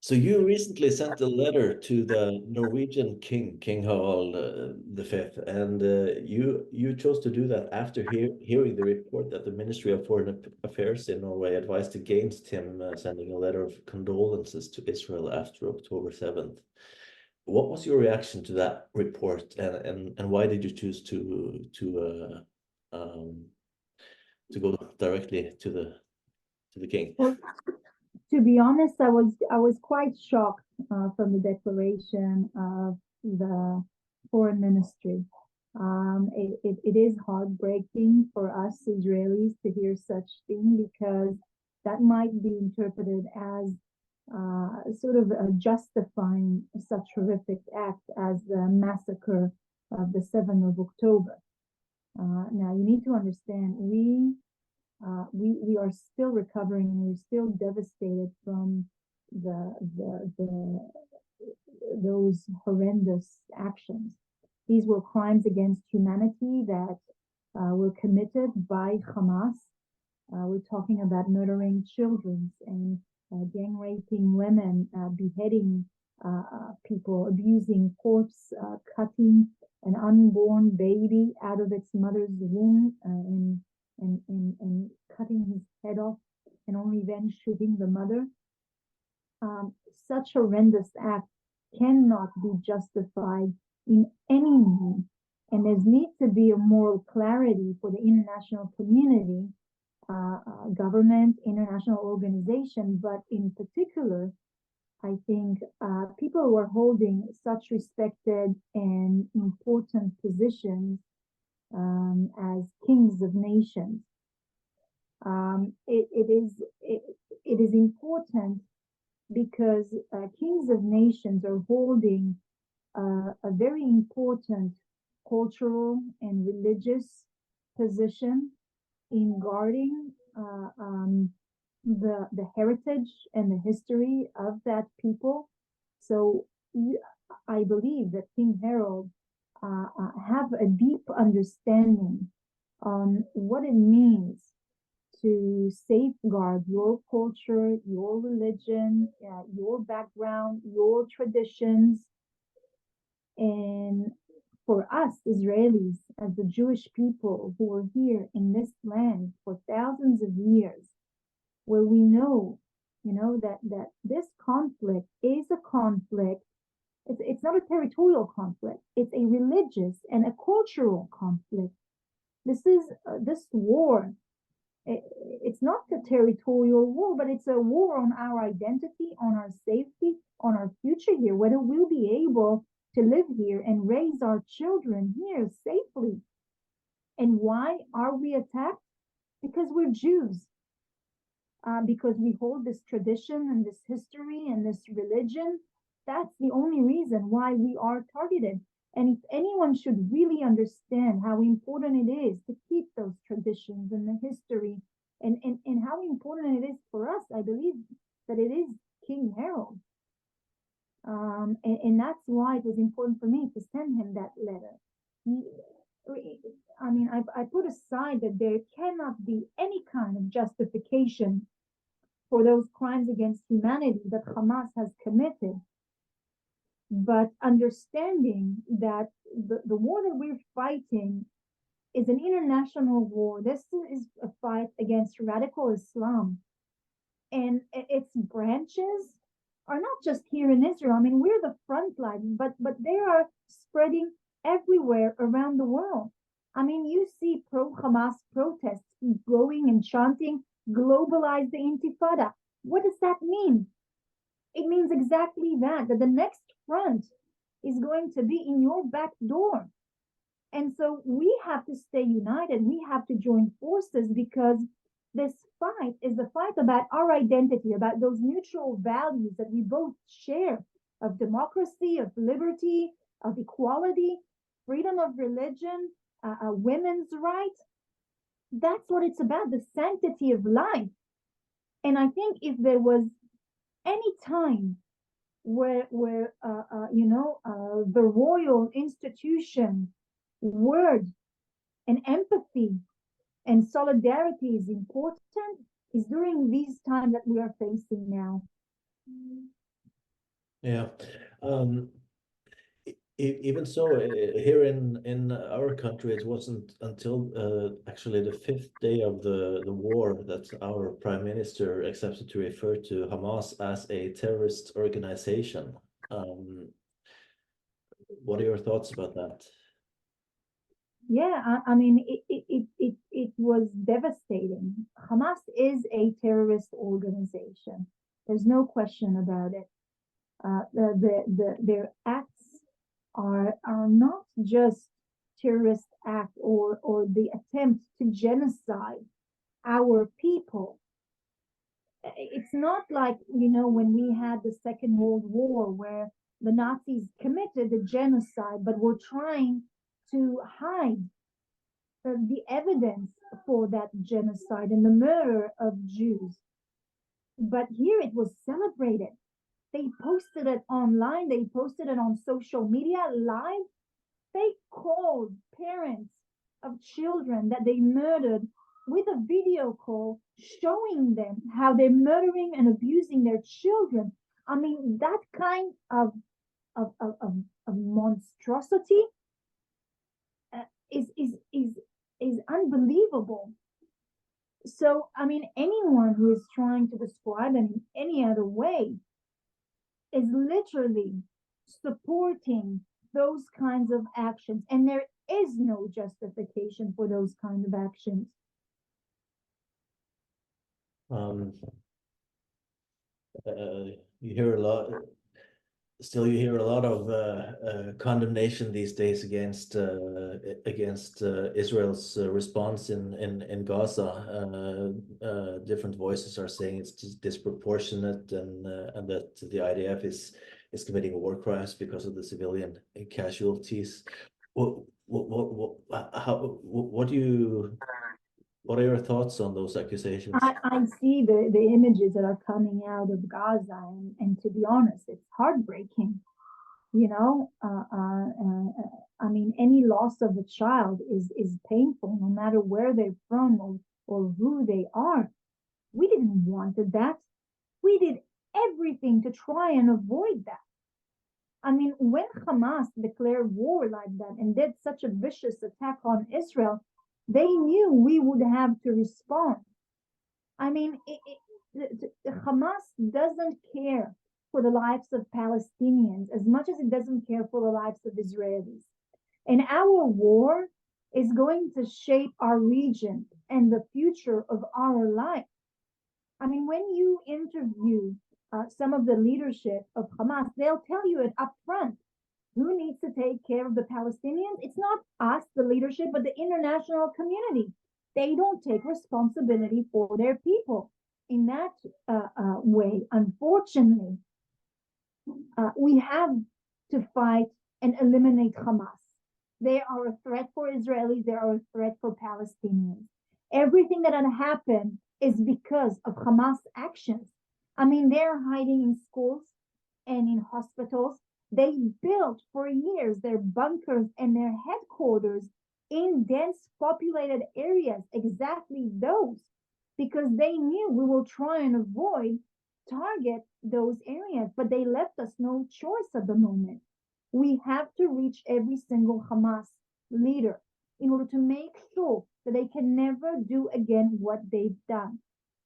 So you recently sent a letter to the Norwegian king, King Harald V, and you chose to do that after hearing the report that the Ministry of Foreign Affairs in Norway advised against him sending a letter of condolences to Israel after October 7th. What was your reaction to that report, and why did you choose to go directly to the king? Well, to be honest, I was quite shocked from the declaration of the foreign ministry. It is heartbreaking for us Israelis to hear such thing, because that might be interpreted as sort of justifying such horrific act as the massacre of the 7th of October. Now you need to understand, we are still recovering, and we're still devastated from those horrendous actions. These were crimes against humanity that were committed by Hamas. We're talking about murdering children and gang raping women, beheading people, abusing corpse, cutting an unborn baby out of its mother's womb, and cutting his head off, and only then shooting the mother. Such horrendous act cannot be justified in any means, and there needs to be a moral clarity for the international community, government, international organization, but in particular, I think people who are holding such respected and important positions as kings of nations. It is important because kings of nations are holding a very important cultural and religious position in guarding the heritage and the history of that people. So I believe that King Harald have a deep understanding on what it means to safeguard your culture, your religion, your background, your traditions. And for us Israelis, as the Jewish people who are here in this land for thousands of years, where we know, that this conflict is a conflict. It's not a territorial conflict. It's a religious and a cultural conflict. This war. It's not a territorial war, but it's a war on our identity, on our safety, on our future here, whether we'll be able to live here and raise our children here safely. And why are we attacked? Because we're Jews. Because we hold this tradition and this history and this religion. That's the only reason why we are targeted. And if anyone should really understand how important it is to keep those traditions and the history, and how important it is for us, I believe that it is King Harald. And that's why it was important for me to send him that letter. I put aside that there cannot be any kind of justification for those crimes against humanity that Hamas has committed. But understanding that the war that we're fighting is an international war. This is a fight against radical Islam. And its branches are not just here in Israel. I mean, we're the front line, but they are spreading everywhere around the world. I mean, you see pro-Hamas protests going and chanting, globalize the Intifada. What does that mean? It means exactly that the next front is going to be in your back door. And so we have to stay united. We have to join forces, because this fight is the fight about our identity, about those mutual values that we both share, of democracy, of liberty, of equality, freedom of religion, women's rights. That's what it's about, the sanctity of life. And I think if there was any time where the royal institution word and empathy and solidarity is important, is during these times that we are facing now. Yeah. Um, Even so, here in our country, it wasn't until actually the fifth day of the war that our prime minister accepted to refer to Hamas as a terrorist organization. Um, what are your thoughts about that? Yeah, I mean, it was devastating. Hamas is a terrorist organization. There's no question about it. Their acts are not just terrorist act or the attempt to genocide our people. It's not like, you know, when we had the Second World War where the Nazis committed a genocide, but were trying to hide the evidence for that genocide and the murder of Jews. But here it was celebrated. They posted it online, they posted it on social media live. They called parents of children that they murdered with a video call showing them how they're murdering and abusing their children. I mean, that kind of monstrosity uh, is, is, is, is unbelievable. So, I mean, anyone who is trying to describe it in any other way is literally supporting those kinds of actions. And there is no justification for those kind of actions. Um, you hear a lot, still you hear a lot of condemnation these days against Israel's response in Gaza. Different voices are saying it's disproportionate and that the IDF is committing war crimes because of the civilian casualties. What are your thoughts on those accusations? I see the images that are coming out of Gaza, and to be honest, it's heartbreaking. You know, I mean, any loss of a child is painful, no matter where they're from or who they are. We didn't want that. We did everything to try and avoid that. I mean, when Hamas declared war like that and did such a vicious attack on Israel, they knew we would have to respond. I mean, Hamas doesn't care for the lives of Palestinians as much as it doesn't care for the lives of Israelis. And our war is going to shape our region and the future of our life. I mean, when you interview some of the leadership of Hamas, they'll tell you it up front. Who needs to take care of the Palestinians? It's not us, the leadership, but the international community. They don't take responsibility for their people in that way. Unfortunately, we have to fight and eliminate Hamas. They are a threat for Israelis. They are a threat for Palestinians. Everything that had happened is because of Hamas actions. I mean, they're hiding in schools and in hospitals. They built for years their bunkers and their headquarters in dense populated areas, exactly those, because they knew we will try and avoid target those areas, but they left us no choice at the moment. We have to reach every single Hamas leader in order to make sure that they can never do again what they've done.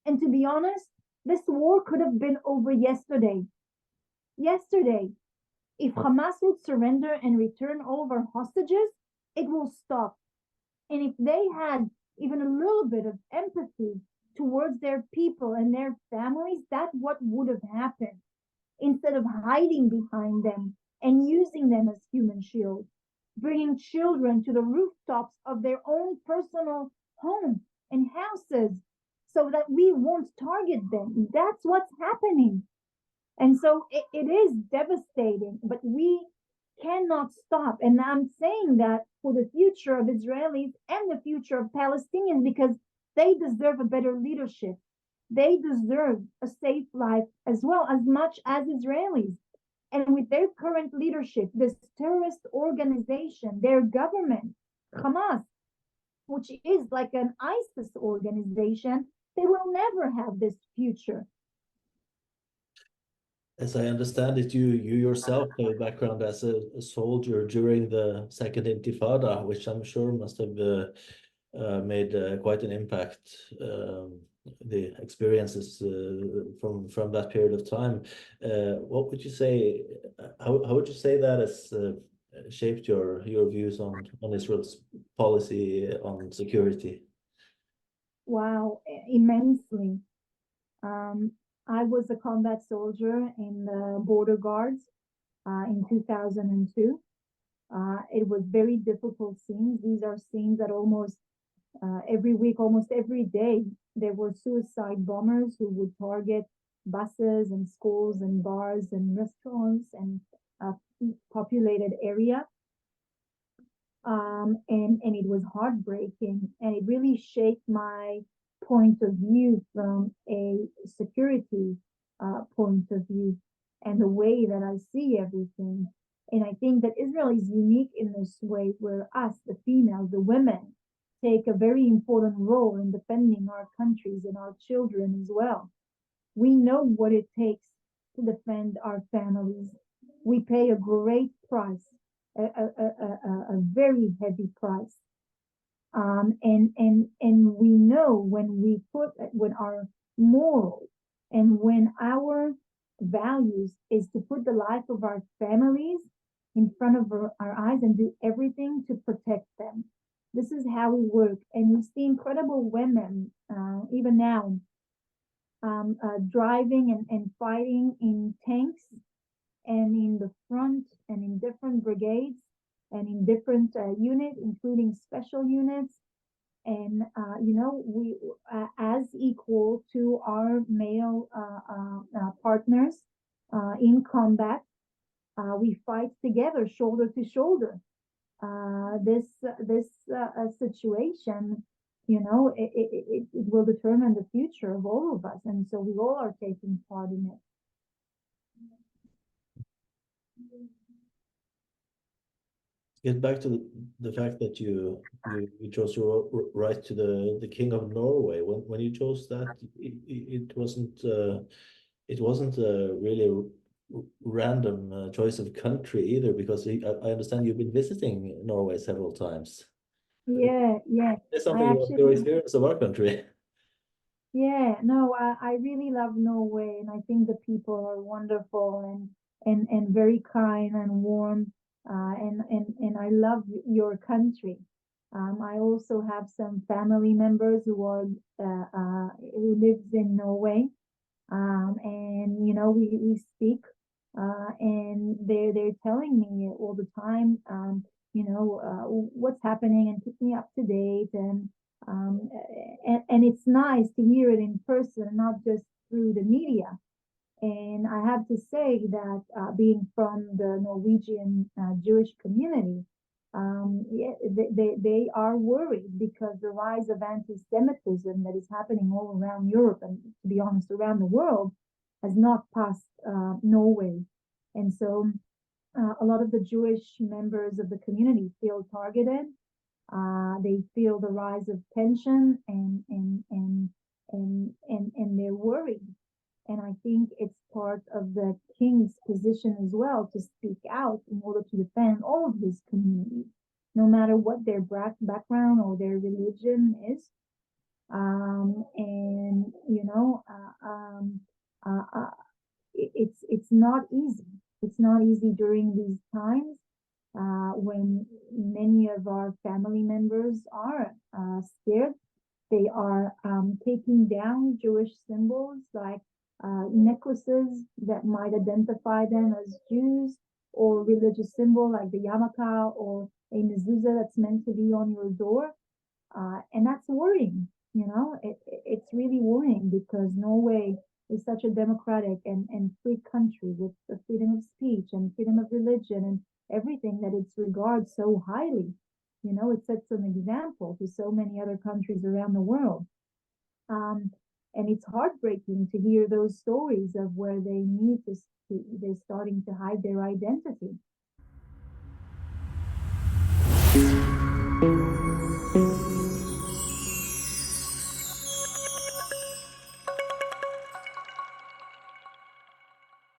And to be honest, this war could have been over yesterday. Yesterday, if Hamas would surrender and return all of our hostages, it will stop. And if they had even a little bit of empathy towards their people and their families, that's what would have happened. Instead of hiding behind them and using them as human shields, bringing children to the rooftops of their own personal homes and houses so that we won't target them. That's what's happening. And so it is devastating, but we cannot stop. And I'm saying that for the future of Israelis and the future of Palestinians, because they deserve a better leadership. They deserve a safe life as well, as much as Israelis. And with their current leadership, this terrorist organization, their government, Hamas, which is like an ISIS organization, they will never have this future. As I understand it, you yourself have a background as a soldier during the Second Intifada, which I'm sure must have made quite an impact. The experiences from that period of time. What would you say? How would you say that has shaped your views on Israel's policy on security? Wow, immensely. I was a combat soldier in the border guards in 2002. It was very difficult scenes. These are scenes that almost every week, almost every day, there were suicide bombers who would target buses and schools and bars and restaurants and populated area. And it was heartbreaking, and it really shaped my point of view from a security point of view and the way that I see everything. And I think that Israel is unique in this way, where us, the females, the women, take a very important role in defending our countries and our children as well. We know what it takes to defend our families. We pay a great price, a very heavy price. And we know when our morals and when our values is to put the life of our families in front of our eyes and do everything to protect them. This is how we work, and we see incredible women, even now, driving and fighting in tanks and in the front and in different brigades and in different units, including special units. And, we, as equal to our male partners in combat, we fight together, shoulder to shoulder. This situation, it will determine the future of all of us. And so we all are taking part in it. Get back to the fact that you chose to write to the King of Norway. When you chose that, it wasn't a really random choice of country either, because I understand you've been visiting Norway several times. Yeah. There's something about your experience of our country. Yeah, no, I really love Norway, and I think the people are wonderful and very kind and warm. And I love your country. I also have some family members who lives in Norway, and we speak, and they're telling me all the time, what's happening and keep me up to date, and it's nice to hear it in person, not just through the media. And I have to say that being from the Norwegian Jewish community, they are worried because the rise of anti-Semitism that is happening all around Europe, and to be honest, around the world, has not passed Norway. And so a lot of the Jewish members of the community feel targeted. They feel the rise of tension, and they're worried. And I think it's part of the king's position as well to speak out in order to defend all of these communities, no matter what their background or their religion is. It's not easy. It's not easy during these times when many of our family members are scared. They are taking down Jewish symbols like necklaces that might identify them as Jews, or religious symbol like the yarmulke or a mezuzah that's meant to be on your door. And that's worrying, it's really worrying, because Norway is such a democratic and free country with the freedom of speech and freedom of religion and everything that it regards so highly. It sets an example to so many other countries around the world. And it's heartbreaking to hear those stories of where they're starting to hide their identity.